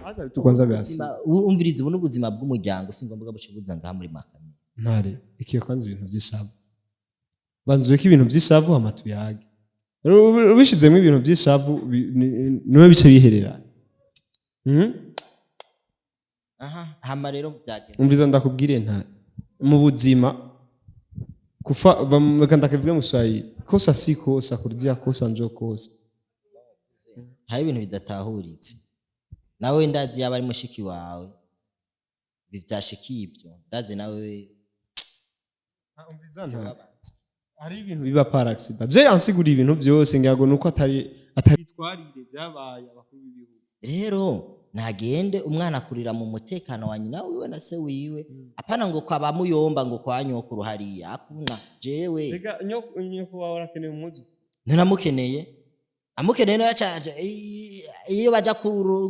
aza bitukonza byasi umvirize ubu n'ubuzima bw'umuryango singombwa bucibuza ngaha muri makame ntare ikiye kwanza ibintu by'ishavu banzuye ko ibintu by'ishavu amatu yage ubishizemo ibintu by'ishavu niwe bice biherera hama rero byagenda umviza ndakubwire nta mu buzima kufa ndakavuga mu Swahili kosa si kosa kurdia kosa njo kosa hari ibintu bidatahuritse nawe ndazi yaba ari mushiki wawe bivyashiki ibyo ndazi nawe umviza nta hari ibintu biba par accident je ansigura ibintu byose ngiyago nuko atari twarire byabaye abakuru b'ibihugu rero nagende umwana kurira mu mutekano wa nyina wiwe na se wiwe apana ngo kwaba muyomba ngo kwa nyokuru hariya akuna jewe rega nyoko wawe arakeneye umuzi nanamukeneye amukeneye no yacaje iyo baja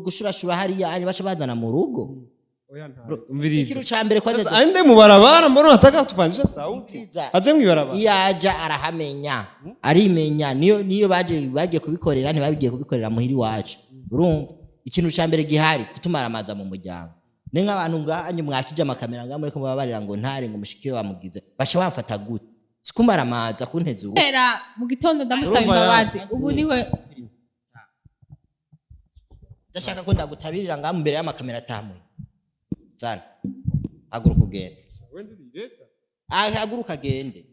gushurashura hariya anye baca bazana mu rugo oya ntare umvirize ikiru cambere kwa sasa ande mu barabara mbona nataka tupanzisha sauti aje mu barabara yaja arahamenya arimenya niyo bagiye kubikorera ntibagiye kubikorera muhiri wacu urumva ikintu cambere gihari kutumara amaza mu muryango nenga abantu nganye mwakije amakamera ngamwe ko babarira ngo ntare ngo mushiki bamugize basha bafata gute sikumara amaza kunteze urufu era mu gitondo ndamusaba imbabazi ubu niwe ndashaka ko ndagutabirira ngamu mbere y'amakamera atamuye Zana haguruka ugende haguruka gende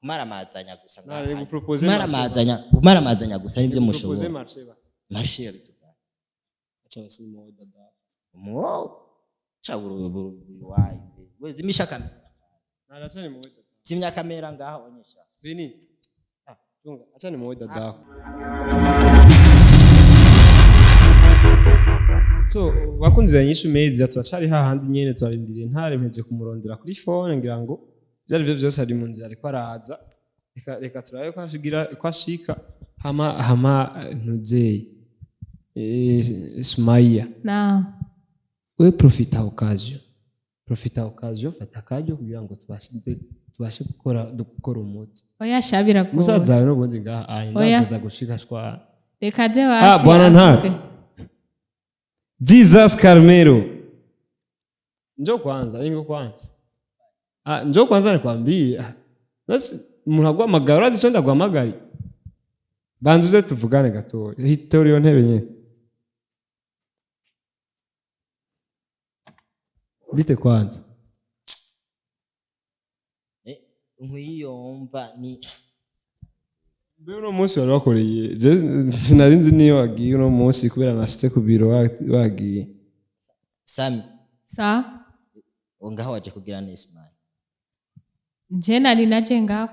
kumaramazanya gusa kumaramazanya gusa nibyo mushobora marché yabitugana acha simo dada mo chaburu wayi wezimisha kamera narachani mu dada zimya kamera ngaha onyesha bini tunga achani mu dada so bakunze yanyishu mezi turacari hahandi nyene twarindiriye ntare mpeje kumurondera kuri phone ngira ngo byari byo byose ari mu nzira ariko araza reka turaye ko ashika hama ntuzeye SUMAIYA we profita occasion fata kajo kugira ngo tubashe gukora umuti oya shabira ko musaza no bonze ngaha ndaza gushika shwa reka je wasi bwana ntare Jesus Carmelo njoo kwanza njoo kwanza nikwambie basi muragwa magara urazi cyo ndagwamagaye banzuze tuvugane gato hitori yo ntebe nye bite kwanza nkuyiyomba ni Beno munsi wari wakoreye sinari nzi niyo wagiye uno munsi kubera nashitse ku biro wagiye Sami sa ngaho waje kugira n'Ismail je nari naje ngaha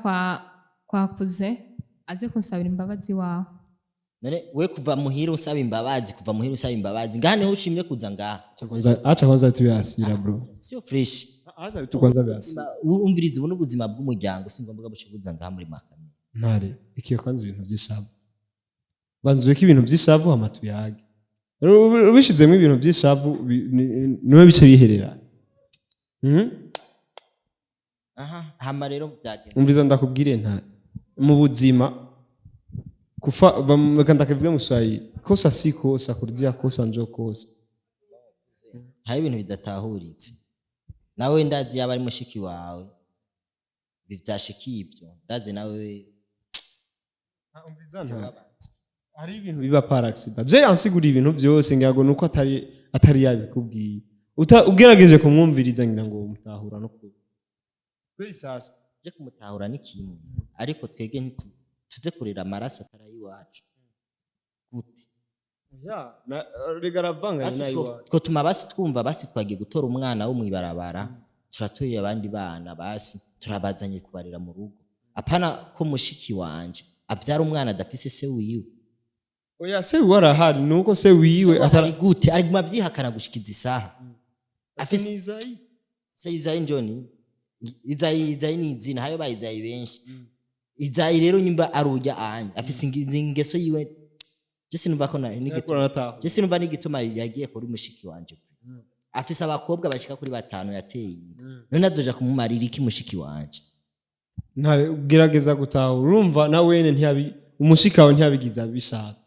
kwa kuze aze kunsabira imbabazi wawe none we kuva muhira usaba imbabazi ngaha niho ushimye kuza ngaha acha kwanza tuyasira bro sio fresh acha bitu kwanza byasi umvirize ubu n'ubuzima bw'umuryango singombwa bucibuza ngaha muri makame ntare ikiye kwanza ibintu by'ishavu banzuye ko ibintu by'ishavu amatu yage ubishizemo ibintu by'ishavu niwe bice biherera hama rero byagenda umviza ndakubwire nta mu buzima kufa ndakavuga mu Swahili kosa si kosa kurdia kosa njo kosa hari ibintu bidatahuritse nawe ndazi yaba ari mushiki wawe bivyashiki ibyo ndazi nawe umviza nta hari ibintu biba par accident je ansigura ibintu byose ngiyago nuko atari yabikubwiye ugerageje kumwumviriza ngira ngo mutahura no kuri kweli sasa je kumutahura ni kimwe ariko twege tuze kurira amaraso atarayi wacu gute ya regaravanga nayo ko tuma basi twumva basi twagiye gutora umwana wo mwibarabara turatoye abandi bana basi turabazanye kubarira mu rugo apana ko mushiki wanje avyara umwana adafise se wiwe oya se warahari nuko se wiwe atari gute ari guma byihakana gushikiza isaha afise izayi se izayi njoni izayi ni izina hayo bayizayi benshi izayi rero nyimba aruja anye afise ingeso yiwe je sinumva ko je sinumva n'igituma yagiye kuri mushiki wanje afise abakobwa bashika kuri 5 yateye none azoja kumumarira iki mushiki wanje ntare ugerageza gutaha urumva na wene ntiyabi umushika wawe ntiyabigiza bishaka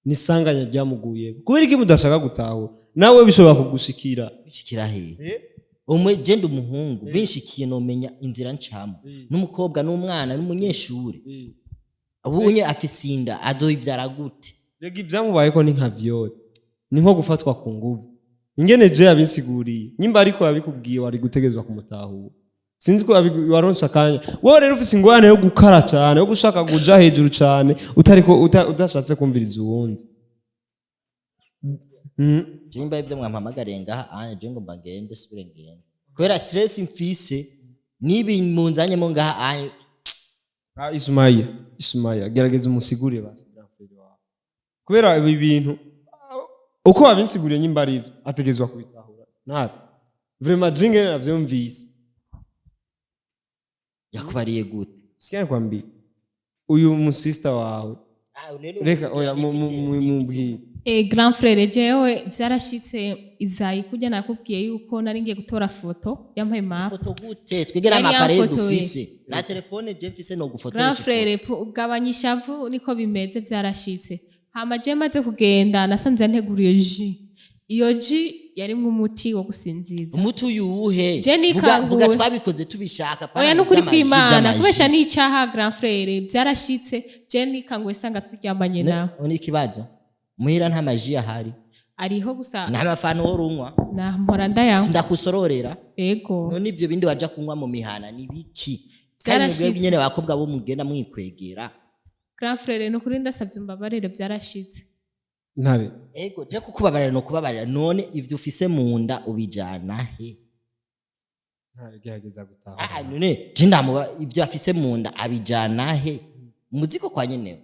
nisanganya ryamuguye kubera iki mudashaka gutahura nawe bishobora kugushikira bishikira he umwe genda umuhungu binshikiye no menya inzira ncamo n'umukobwa n'umwana n'umunyeshuri abunye afisinda azoyivyara gute rega ivyamubaye ko ni nka viole ni nko gufatwa ku nguvu ingene je yabisiguriye nyimba ariko yabikubwiye wari gutegezwa kumutahura sinzi ko waronsa kanya wowe rero ufise ingwane yo gukara cyane yo gushaka kuja hejuru cyane utariko udashatse kumviriza uwundi Jimba ivyo mwampamagare ngaha je ngo mbagende subire ngende kubera stress mfise nibi munzanye mo ngaha SUMAIYA gerageza umusigurire basi kubera ibi bintu uko babinsiguriye nyimba ari ategezwa kubitahura nta vraiment jinge navyumvise yakubariye gute sikane kwambi uyu musista wawe reka oya mubwire grand frère jewe vyarashitse izayi kujya nakubwiye yuko nari ngiye gutora foto yampaye map foto gute twigera amaparade dufise na telefone je mfise no gufotora grand frère ugabanyishavu niko bimeze vyarashitse hama je maze kugenda nasanze nteguriye ji iyo ji yarimwe umuti wo gusinziza umuti uyuhe vuga twabikoze tubishaka oya nukuri kwimana kubesha n'icaha grand frère vyarashitse je nikangwe sanga turyambanye nawe oni kibazo muhira nta maji ahari ariho gusa nta mafano worunywa na mpora ndayaho sindakusororera yego none ivyo bindi waja kunywa mu mihana ni biki vyarashitse nyene bakobwa bo mugenda mwikwegera grand frère nukuri ndasavye mbabarire vyarashitse ntare ego je kukubabarira no kubabarira none ivyo ufise mu nda ubijana he ntare gerageza gutaha none je ndamuba ivyo afise mu nda abijana he muziko kwa nyenewe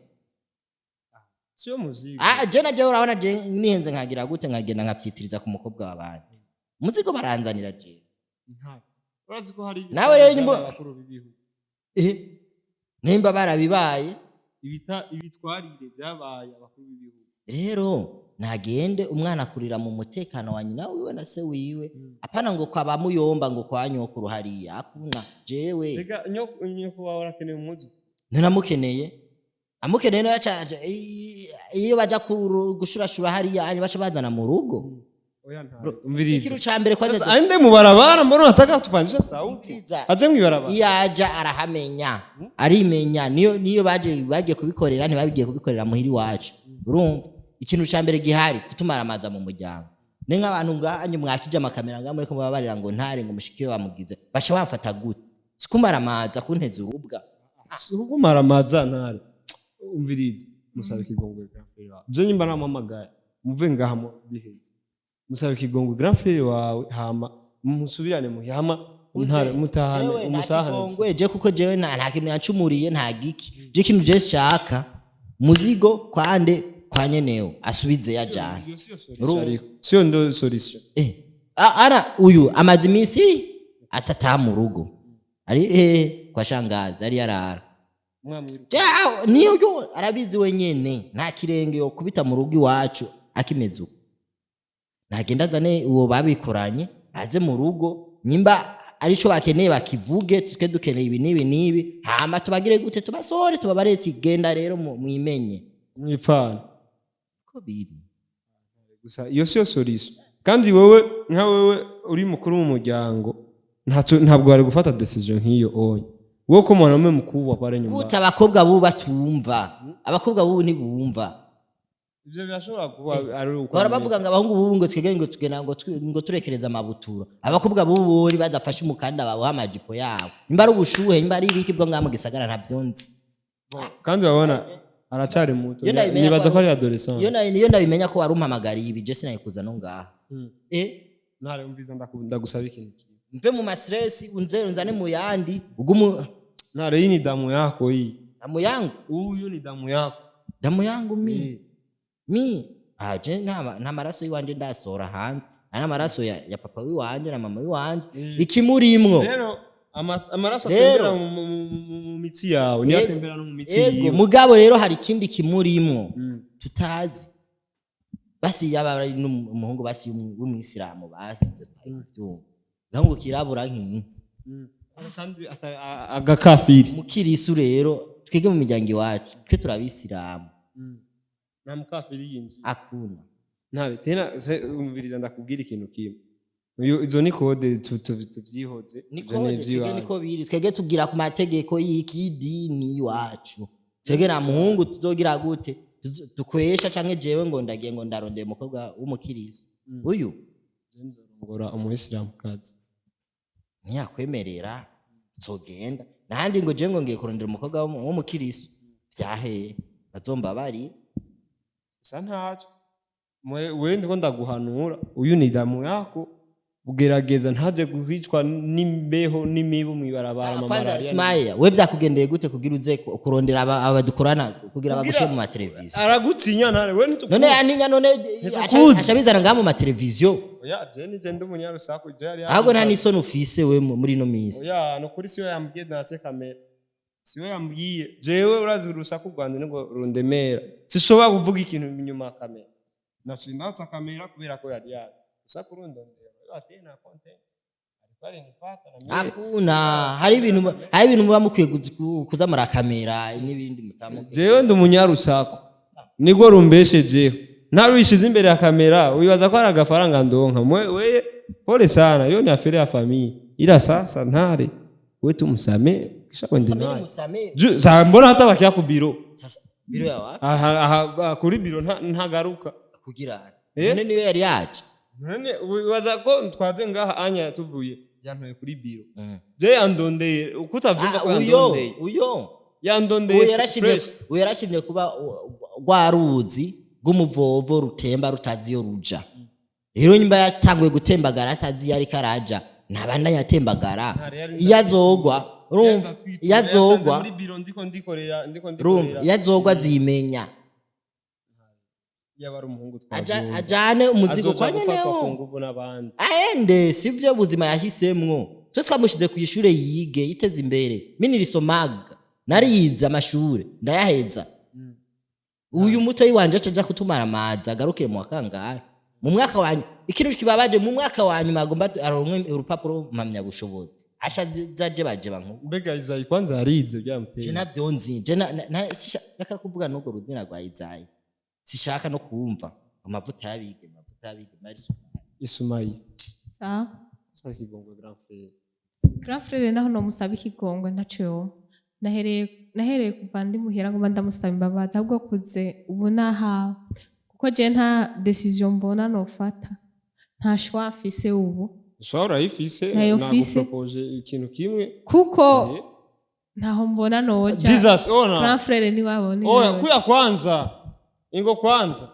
sio muzigo je naje urabona je nihenze nkagira gute nkagenda nkapyitiriza ku mukobwa w'abandi muziko baranzanira je ntare urazi ko hari nawe rero nyimbo nimba barabibaye ibitwarire byabaye abakuru b'ibihugu rero nagende umwana kurira mu mutekano wa nyina wiwe na se wiwe apana ngo kwaba muyomba ngo kwa nyokuru hariya akuna jewe rega nyoko wawe arakeneye umuzi nanamukeneye amukeneye no yacaje iyo baja gushurashura hariya anye baca bazana mu rugo oya ntare umviriza ikiru cambere kwa sasa ande mu barabara mbona nataka tupanzisha sauti aje mu barabara yaja arahamenya arimenya niyo bagiye kubikorera ntibabigiye kubikorera muhiri wacu urumva ikintu cambere gihari kutumara amaza mu muryango ne nk'abantu nganye mwakije amakamera ngamwe ko babarira ngo ntare ngo mushiki bamugize basha bafata gute sikumara amaza kunteza urubwa sikumara amaza ntare umviriza musabe kigongwe grand frère wawe je nyimba namamagaye muve ngaha mu biheze musabe kigongwe grand frère wawe hama musubirane muhama ntare mutahane umusahane je kuko jewe nta kintu yacumuriye nta giki je kintu je shaka muzigo kwande kwa nyeneo asubize yajana sio ndo solution ara uyu amazimisi atata mu rugo ari kwa shangazi ari yarara niyo yo arabizi wenyene nta kirenge yo kubita mu rugo iwacu akimezu nagenda zane uwo babikoranye aze mu rugo nyimba arico bakeneye bakivuge tuke dukeneye ibi nibi hama tubagire gute tubasore tubabareti genda rero mwimenye mwipfana ko biri gusa iyo sio solution kandi wewe nka wewe uri mukuru mu muryango ntabwo bari gufata decision nk'iyo onye wowe ko mwana mukubwa pare nyuma buta abakobwa bo batumva abakobwa bo ntibumva ivyo byashobora kuba ari uko barabavuga ngo abahungu bubu ngo twege ngo tugena ngo turekereza amabuturo abakobwa bubu bari badafashe umukanda babo hamajipo yabo imba ari ubushuhe imba ari ibiki bwo ngamo gisagara ntavyonzi kandi babona aracari muto nibaza ko ari adolescent iyo ndabimenya ko wari umpamagariye ibi je sinayikuza no ngaha ntare umviza ndakunda gusaba ikintu mve mu stress unzane mu yandi ugumu ntare yini damu yako hii damu yangu huyu ni damu yako mi aje nta maraso yiwanje ndasora hanze ana maraso ya papa wiwanje na mama wiwanje ikimurimwo rero amaraso atembera mu mitsi yawe niyo atembera no mu mitsi yiwe mugabo rero hari ikindi kimurimwo tutazi basi yaba ari n'umuhungu basi w'umwisilamu basi ngango kirabura nk'inka kandi agakafiri mukirisu rero twege mu miryango iwacu twe turabisilamu nta mukafiri yinjiye hakuna ntare tena umviriza ndakubwira ikintu kimwe izo ni code tuvyihoze niko biri twege tugira ku mategeko y'ikidini iwacu twege na muhungu tuzogira gute dukwesha canke jewe ngo ndagiye ngo ndarondeye umukobwa w'umukirizo uyu nzorongora umuisilamu kazi ntiyakwemerera zogenda nahandi ngo je ngo ngiye kurondera umukobwa w'umukirizo vyahe bazomba bari usa ntaco wewe ndiko ndaguhanura uyu ni damu yako ugerageza ntaje guhicwa n'imbeho n'imibu mwibarabara amamararia SUMAIYA we vyakugendeye gute kugira uze kurondera abadukorana kugira bagushe mu mateleviziyo aragutinya ntare we nitukuzi none aninya none acabizana ngamu mateleviziyo oya je ni je ndumunyarusako je yari ahubwo nta nisoni ufise we muri no misi oya no kuri siyo yambwiye natse kamera siyo yambwiye jewe urazi urusaku rwanje ngo rundemera sishobora kuvuga ikintu inyuma kamera nasindatsa kamera kubera ko yari yari usaku rundondera atena content ariko nifata na akuna hari ibintu muba mukwiye kuzamura kamera n'ibindi mutamu jewe ndumunyarusako nigo rumbeshejeho ntarwishize imbere ya kamera wibaza ko ari agafaranga ndonka we pole sana yo ni afere ya famille ila sasa ntare we tumusame kisha kwende naye mbona hata bakiya ku biro sasa biro yawa aha kuri biro ntagaruka kugira none niyo yari yaje none wibaza ko twaze ngaha anya tuvuye yantoye kuri biro je yandondeye ukutavyumva ko yandondeye uyo yandondeye yarashimye kuba rwaruzi rw'umuvovo rutemba rutazi yo ruja rero nyimba yatanguye gutembagara atazi yari karaja ntabanda yatembagara yazogwa yazogwa muri biro ndiko ndikorera yazogwa zimenya yabara umuhungu ajane umuzigo kwa nyeneho aende sivyo buzima yahisemwo twe twamushize ku ishure yige yiteze imbere minirisomaga nariyize amashure ndayaheza uyu muto yiwanje acaja kutumara amazi agarukire mu wakangahe mu mwaka wanyu ikintu kibabaje mu mwaka wanyu magomba aronke urupapuro mpamya bushobozi ashaje baje banku mbega izayi kwanza yarize byamuteye je navyonzi je naka kuvuga nuko ruzina rwa izayi sishaka no kumva amavuta yabige mari SUMAIYA sa kigongwe grand frère naho no musaba ikigongwe ntaco nahereye kuva ndi muhera ngo ndamusaba imbabazi ahubwo kuze ubu naha kuko je nta decision mbona nofata nta choix afise ubu ushobora ifise nagupropose ikintu kimwe kuko ntaho mbona noja Jesus ona grand frère ni wabone oya kuya kwanza ingo kwanza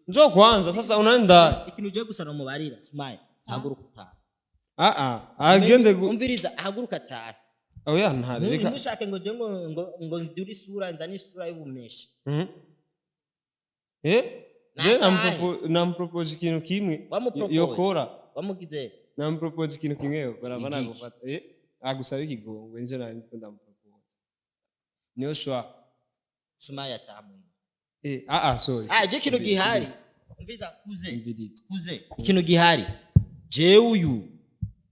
njo kwanza sasa unaenda ikintu je gusana mubarira SUMAIYA haguruka utaha agende umviriza haguruka utaha oya ntare reka ntushake ngo je ngo nduri sura ndani sura y'ubumesha je nampropose ikintu kimwe yokora wamugize nampropose ikintu kimwe yokora bana gufata agusaba ikigongwe nje nari ndamupropose niyo shwa SUMAIYA tamu sorry je kino gihari umviza kuze kino gihari je uyu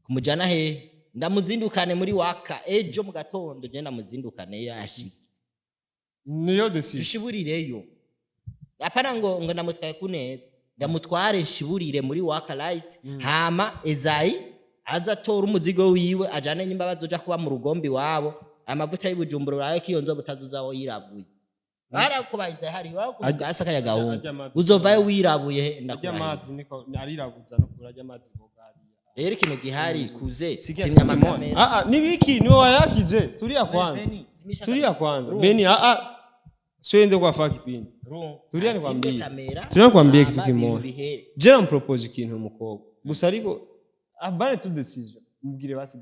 kumujana he ndamuzindukane muri waka ejo mu gatondo je ndamuzindukane yashiki niyo decision dushiburireyo apana ngo ndamutwaye kuneza ndamutware nshiburire muri waka light hama ezayi azatora umuzigo wiwe ajane nyimba bazoja kuba mu rugombi wabo amavuta y'Ibujumbura uraye kiyonzo butazuzaho yirabuye bara kubayiza hari wako kugasa kayagahungu uzovayo wirabuye ndakuraye amazi niko arirabuza no kurajya amazi bogari rero ikintu gihari kuze simya makamera nibiki niwe wayakije tulia kwanza beni swende kwa faki pini tulia nikwambie kitu kimoja je nampropose ikintu umukobwa gusa ariko abane tu decision mugire basi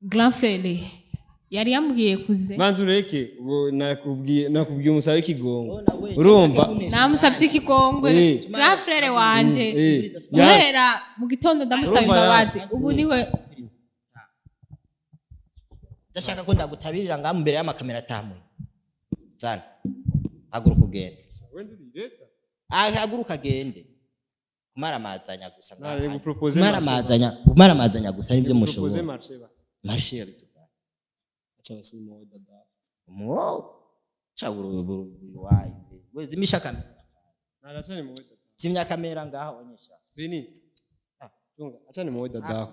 grand frère yari yambwiye kuze banza ureke nakubwiye umusabe ikigongo urumva namusabye ikigongwe grand frère wanje guhera mu gitondo ndamusaba imbabazi ubu niwe ndashaka ko ndagutabirira ngamu mbere y'amakamera atamu sana haguruka ugende haguruka gende kumaramazanya gusa kumaramazanya gusa nibyo mushobora marché acha basi moja dada cha buru wayi we zimisha kamera Achane mu wewe. zimya kamera ngaho onyesha Vini. Tunga, achane mu wewe dada.